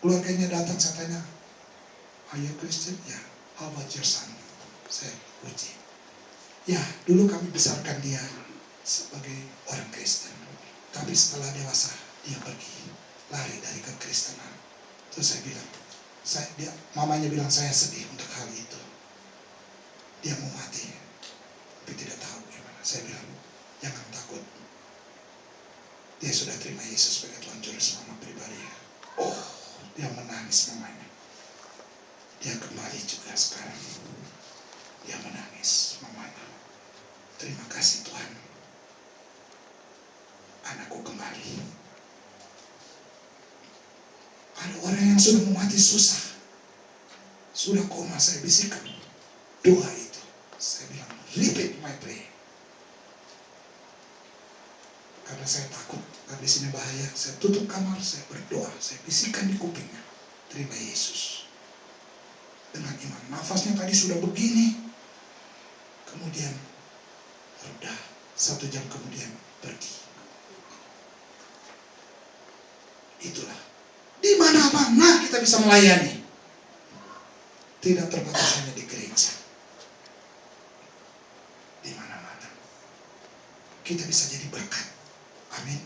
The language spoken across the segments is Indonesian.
keluarganya datang, saya tanya, "Are you Christian?" "Ya." "How about your son?" Saya uji. "Ya, dulu kami besarkan dia sebagai orang Kristen. Tapi setelah dewasa, dia pergi, lari dari kekristenan." Terus saya bilang, mamanya bilang, "Saya sedih untuk hal itu. Dia mau mati, tapi tidak tahu gimana." Saya bilang, "Jangan takut. Dia sudah terima Yesus sebagai Tuhan Juru Selamat pribadi." Oh, dia menangis mamanya. Dia kembali juga sekarang. Dia menangis mamanya. "Terima kasih Tuhan. Anakku kembali." Ada orang yang sudah mau mati susah, sudah koma, saya bisikan doa itu. Saya bilang, "Repeat my prayer." Karena saya takut, habis ini bahaya, saya tutup kamar, saya berdoa, saya bisikan di kupingnya, "Terima Yesus." Dengan iman, nafasnya tadi sudah begini, kemudian reda, 1 jam kemudian pergi. Itulah, di mana-mana kita bisa melayani, tidak terbatas hanya di gereja. Di mana-mana kita bisa jadi berkat. Amin.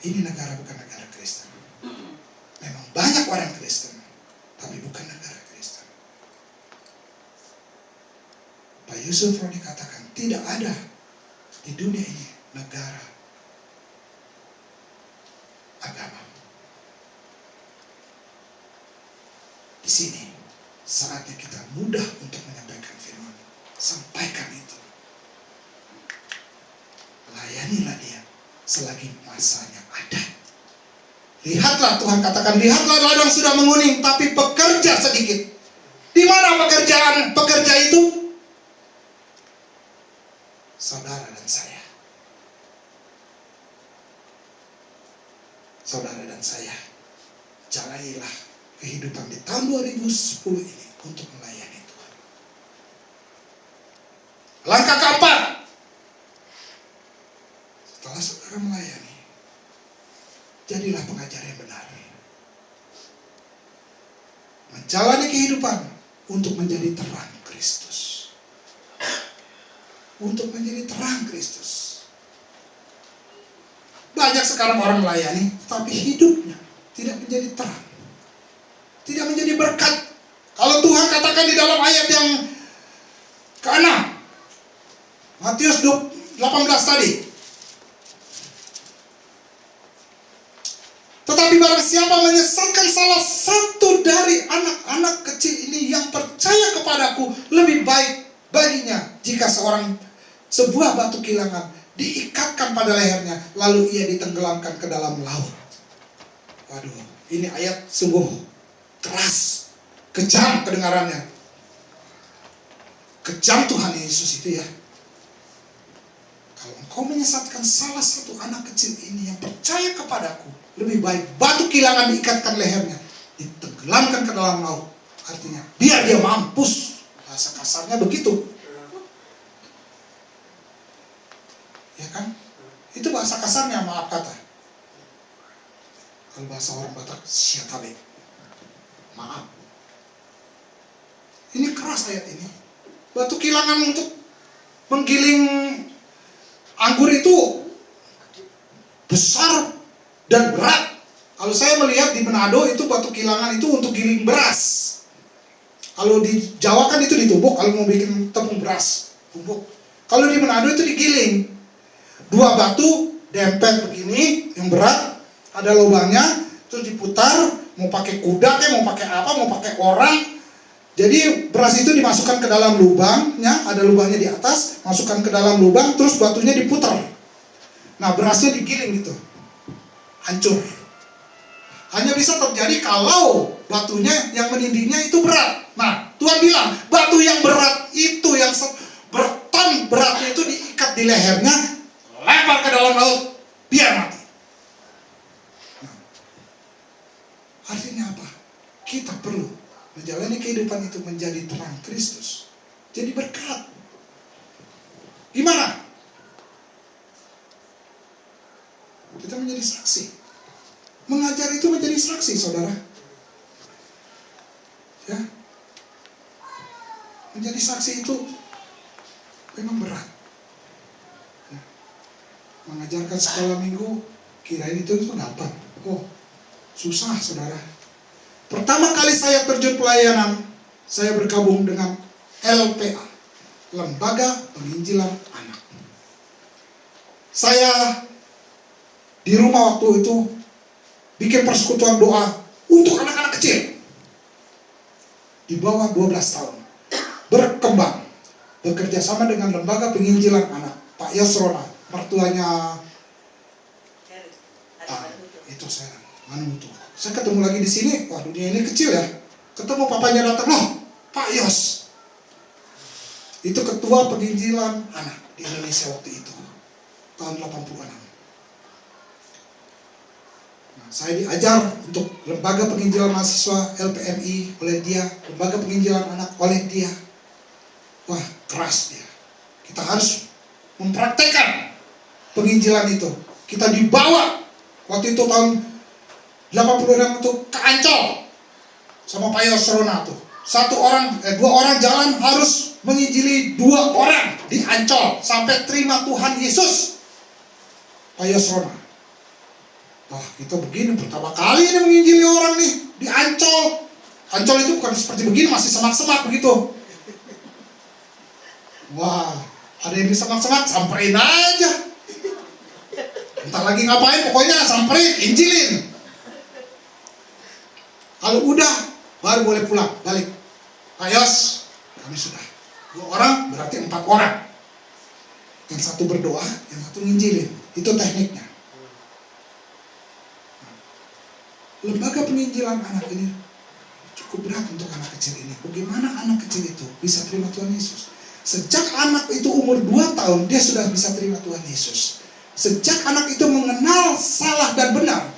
Ini negara bukan negara Kristen. Memang banyak orang Kristen, tapi bukan negara Kristen. Pak Yusuf Roni katakan, tidak ada di dunia ini negara agama. Di sini saatnya kita mudah untuk menyampaikan firman. Sampaikan itu. Layanilah dia selagi masanya ada. Lihatlah, Tuhan katakan, lihatlah ladang sudah menguning, tapi pekerja sedikit. Di mana pekerja itu? Saudara dan saya. Saudara dan saya, jalanilah kehidupan di tahun 2010 ini untuk melayani Tuhan. Langkah keempat, setelah saudara melayani, jadilah pengajar yang benar. Menjalani kehidupan untuk menjadi terang Kristus. Untuk menjadi terang Kristus. Banyak sekarang orang melayani, tapi hidupnya tidak menjadi terang. Tidak menjadi berkat. Kalau Tuhan katakan di dalam ayat yang ke-6, Matius 18 tadi, tetapi barang siapa menyesatkan salah satu dari anak-anak kecil ini yang percaya kepadaku, lebih baik baginya jika sebuah batu kilangan diikatkan pada lehernya, lalu ia ditenggelamkan ke dalam laut. Waduh, ini ayat sungguh keras, kejam kedengarannya. Kejam Tuhan Yesus itu ya. Kalau engkau menyesatkan salah satu anak kecil ini yang percaya kepadaku, lebih baik batu kilangan diikatkan lehernya, ditenggelamkan ke dalam laut. Artinya, biar dia mampus. Bahasa kasarnya begitu. Ya kan? Itu bahasa kasarnya, maaf kata. Kalau bahasa orang Batak, siatabe. Maaf. Ini keras ayat ini. Batu kilangan untuk menggiling anggur itu besar dan berat. Kalau saya melihat di Manado itu batu kilangan itu untuk giling beras. Kalau di Jawa kan itu ditumbuk, kalau mau bikin tepung beras, tumbuk. Kalau di Manado itu digiling. 2 batu dempet begini, yang berat, ada lubangnya, terus diputar, mau pakai kuda kayak, mau pakai apa, mau pakai orang. Jadi beras itu dimasukkan ke dalam lubangnya, ada lubangnya di atas, masukkan ke dalam lubang, terus batunya diputar. Nah, berasnya digiling gitu, hancur. Hanya bisa terjadi kalau batunya yang menindihnya itu berat. Nah, Tuhan bilang, batu yang berat itu, yang berton beratnya itu diikat di lehernya, lempar ke dalam laut, biar mati. Nah, artinya apa? Kita perlu menjalani kehidupan itu menjadi terang Kristus, jadi berkat. Gimana? Kita menjadi saksi. Mengajar itu menjadi saksi, saudara. Ya, menjadi saksi itu memang berat. Ya. Mengajarkan sekolah minggu, kirain itu gampang. Oh, susah, saudara. Pertama kali saya terjun pelayanan, saya bergabung dengan LPA, Lembaga Penginjilan Anak. Saya di rumah waktu itu bikin persekutuan doa untuk anak-anak kecil di bawah 12 tahun. Berkembang, bekerja sama dengan Lembaga Penginjilan Anak, Pak Yasrona, mertuanya itu saya Manutu. Saya ketemu lagi di sini, wah dunia ini kecil ya. Ketemu papanya datang, loh Pak Yos, itu ketua penginjilan anak di Indonesia waktu itu, tahun 86. Nah, saya diajar untuk Lembaga Penginjilan Mahasiswa LPMI oleh dia, Lembaga Penginjilan Anak oleh dia. Wah, keras dia. Kita harus mempraktekkan penginjilan itu. Kita dibawa waktu itu tahun 86 itu ke Ancol sama Pak Yosrona tuh. Dua orang jalan harus menginjili 2 orang di Ancol sampai terima Tuhan Yesus. Pak Yosrona. Wah, kita begini pertama kali ini menginjili orang nih di Ancol. Ancol itu bukan seperti begini, masih semak-semak begitu. Wah, ada yang bisa semak-semak, samperin aja. Entah lagi ngapain, pokoknya samperin, injilin. Kalau udah, baru boleh pulang, balik. Pak Yos, kami sudah 2 orang, berarti 4 orang. Yang satu berdoa, yang satu nginjilin. Itu tekniknya. Lembaga penginjilan anak ini cukup berat untuk anak kecil ini. Bagaimana anak kecil itu bisa terima Tuhan Yesus? Sejak anak itu umur 2 tahun, dia sudah bisa terima Tuhan Yesus. Sejak anak itu mengenal salah dan benar,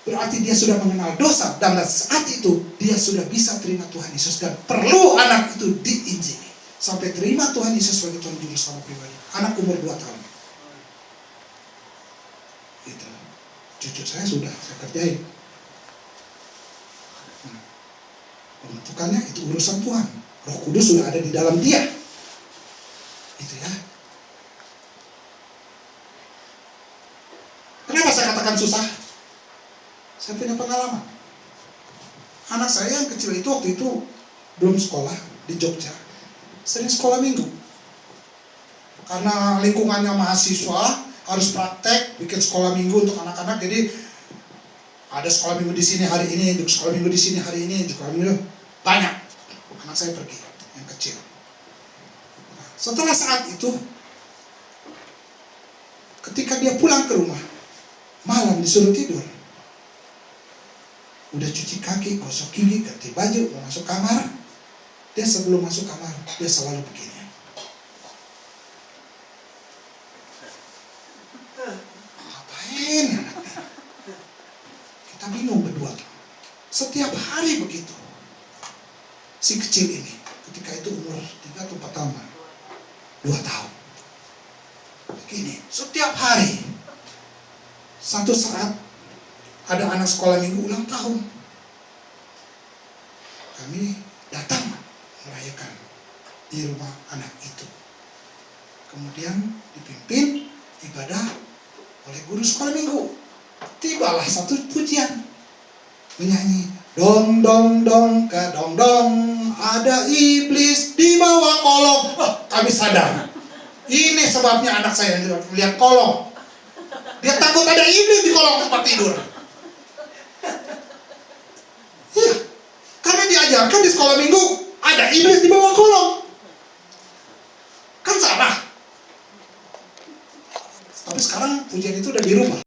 berarti dia sudah mengenal dosa, dan saat itu dia sudah bisa terima Tuhan Yesus, dan perlu anak itu diinjili sampai terima Tuhan Yesus sebagai Tuhan Juru Selamat pribadi. Anak umur 2 tahun. Itu. Cucu saya sudah saya kerjain. Nah, pembentukannya itu urusan Tuhan. Roh Kudus sudah ada di dalam dia. Itu ya. Kenapa saya katakan susah? Saya punya pengalaman. Anak saya yang kecil itu waktu itu belum sekolah di Jogja, sering sekolah minggu. Karena lingkungannya mahasiswa harus praktek, bikin sekolah minggu untuk anak-anak. Jadi ada sekolah minggu di sini hari ini, sekolah minggu di sini hari ini, sekolah minggu banyak. Anak saya pergi, yang kecil. Nah, setelah saat itu, ketika dia pulang ke rumah, malam disuruh tidur. Udah cuci kaki, gosok gigi, ganti baju, mau masuk kamar. Dia sebelum masuk kamar, dia selalu begini. Ngapain anaknya? Kita bingung berdua. Setiap hari begitu. Si kecil ini, ketika itu umur 3 atau 4 tahun. 2 tahun. Begini, setiap hari. Satu saat, ada anak sekolah minggu ulang tahun. Kami datang merayakan di rumah anak itu. Kemudian dipimpin ibadah oleh guru sekolah minggu. Tibalah satu pujian. Menyanyi, dong dong dong ka dong dong, ada iblis di bawah kolong. Kami sadar. Ini sebabnya anak saya melihat kolong. Dia takut ada iblis di kolong tempat tidur. Iya, karena diajarkan di sekolah minggu ada iblis di bawah kolong. Kan salah. Tapi sekarang pujian itu udah dirubah.